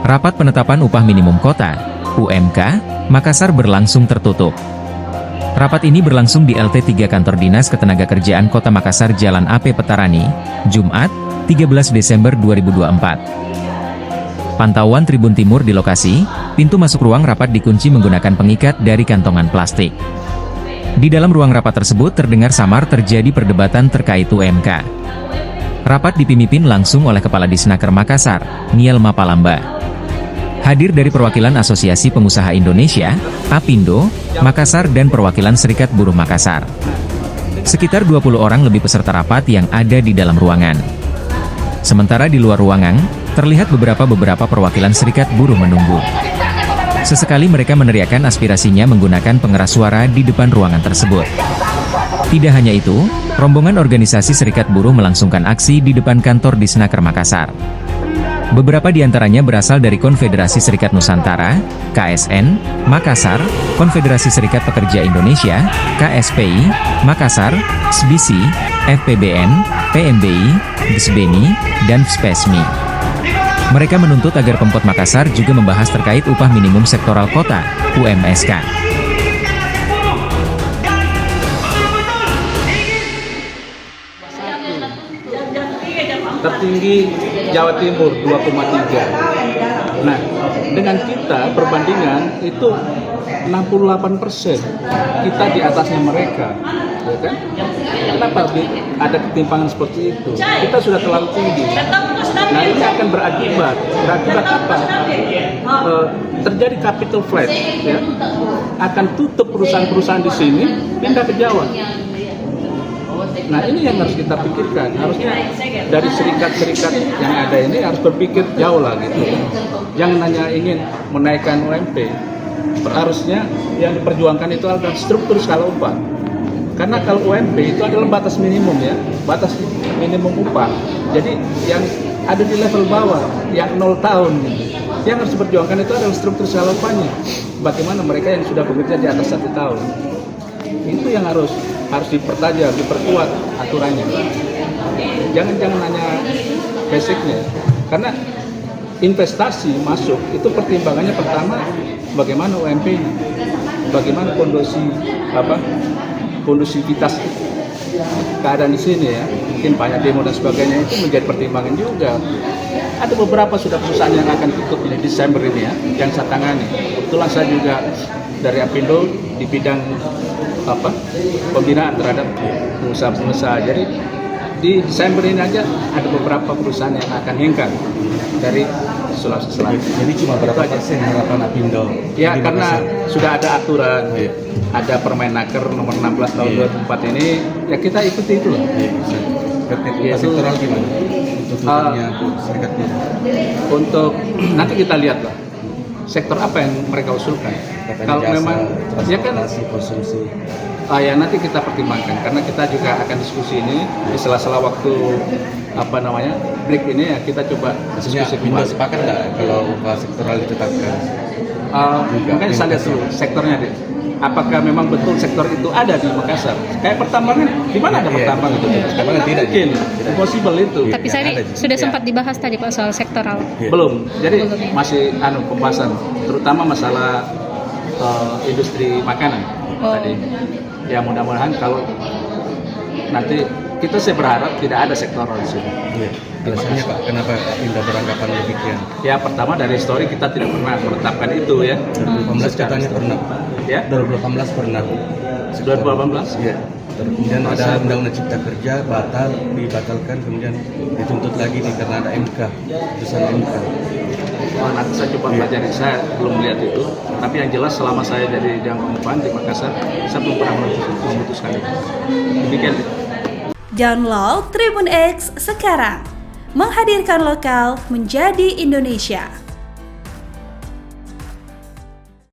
Rapat penetapan upah minimum kota, UMK, Makassar berlangsung tertutup. Rapat ini berlangsung di LT3 Kantor Dinas Ketenagakerjaan Kota Makassar Jalan AP Petarani, Jumat, 13 Desember 2024. Pantauan Tribun Timur di lokasi, pintu masuk ruang rapat dikunci menggunakan pengikat dari kantongan plastik. Di dalam ruang rapat tersebut terdengar samar terjadi perdebatan terkait UMK. Rapat dipimpin langsung oleh Kepala Disnaker Makassar, Niel Mapalamba. Hadir dari perwakilan Asosiasi Pengusaha Indonesia, APindo, Makassar dan perwakilan Serikat Buruh Makassar. Sekitar 20 orang lebih peserta rapat yang ada di dalam ruangan. Sementara di luar ruangan, terlihat beberapa perwakilan Serikat Buruh menunggu. Sesekali mereka meneriakkan aspirasinya menggunakan pengeras suara di depan ruangan tersebut. Tidak hanya itu, rombongan organisasi Serikat Buruh melangsungkan aksi di depan kantor Disnaker Makassar. Beberapa di antaranya berasal dari Konfederasi Serikat Nusantara, KSN, Makassar, Konfederasi Serikat Pekerja Indonesia, KSPI, Makassar, SBSI, FPBN, PMBI, GSBENI, dan FSPESMI. Mereka menuntut agar Pemkot Makassar juga membahas terkait upah minimum sektoral kota, UMSK. Tertinggi Jawa Timur 2,3. Nah, dengan kita perbandingan itu 68%. Kita di atasnya mereka, ya kan? Kenapa ada ketimpangan seperti itu? Kita sudah terlalu tinggi. Nah, ini akan berakibat apa? Terjadi capital flight, ya. Akan tutup perusahaan-perusahaan di sini, pindah ke Jawa. Nah, ini yang harus kita pikirkan. Harusnya dari serikat-serikat yang ada ini harus berpikir jauh lah gitu. Jangan hanya ingin menaikkan UMP. Harusnya yang diperjuangkan itu adalah struktur skala upah. Karena kalau UMP itu adalah batas minimum ya, batas minimum upah. Jadi yang ada di level bawah, yang 0 tahun, yang harus diperjuangkan itu adalah struktur skala upahnya. Bagaimana mereka yang sudah bekerja di atas 1 tahun. Itu yang harus dipertajam, diperkuat aturannya. Jangan hanya basicnya, karena investasi masuk itu pertimbangannya pertama bagaimana UMP-nya, bagaimana kondusivitas keadaan di sini ya. Mungkin banyak demo dan sebagainya itu menjadi pertimbangan juga. Ada beberapa sudah perusahaan yang akan tutup ini Desember ini ya, yang saya tangani. Kebetulan saya juga dari APindo di bidang pembinaan terhadap pengusaha-pengusaha. Jadi di Desember ini aja ada beberapa perusahaan yang akan hengkang dari Sulawesi Selatan. Jadi cuma berapa persen harapan APindo? Ya, karena sudah ada aturan, ada Permenaker nomor 16 tahun 2004 ini, ya kita ikuti itu loh. Upah sektoral gimana? Untuk serikat buruh? Untuk nanti kita lihat lah. Sektor apa yang mereka usulkan? Katanya Kalau jasa, memang ya kan konsumsi. ya nanti kita pertimbangkan karena kita juga akan diskusi ini di sela-sela waktu break ini ya kita coba Maksudnya diskusi APindo kembali. sepakat nggak kalau upah sektoral ditetapkan? Mungkin saya lihat dulu sektornya deh. Apakah memang betul sektor itu ada di Makassar? Kayak pertambangan, di mana ada pertambangan itu? Pertambangan tidak. Mungkin, impossible itu. Tapi saya sudah sempat dibahas tadi Pak soal sektoral. Belum, jadi masih pembahasan, terutama masalah industri makanan tadi. Ya mudah-mudahan kalau nanti kita sih berharap tidak ada sektoral di sini. Alasannya Pak, kenapa APindo beranggapan demikian? Ya pertama dari histori kita tidak pernah menetapkan itu ya. 2018 katanya pernah. Ya. 2018 pernah. 2018? Iya. Kemudian ada Undang-Undang Cipta Kerja dibatalkan, kemudian dituntut lagi karena ada MK, putusan MK. Nanti saya coba pelajari, saya belum melihat itu. Tapi yang jelas selama saya jadi bidang pengupahan di Makassar, saya belum pernah memutuskan itu. Demikian. Download Tribun X sekarang, menghadirkan lokal menjadi Indonesia.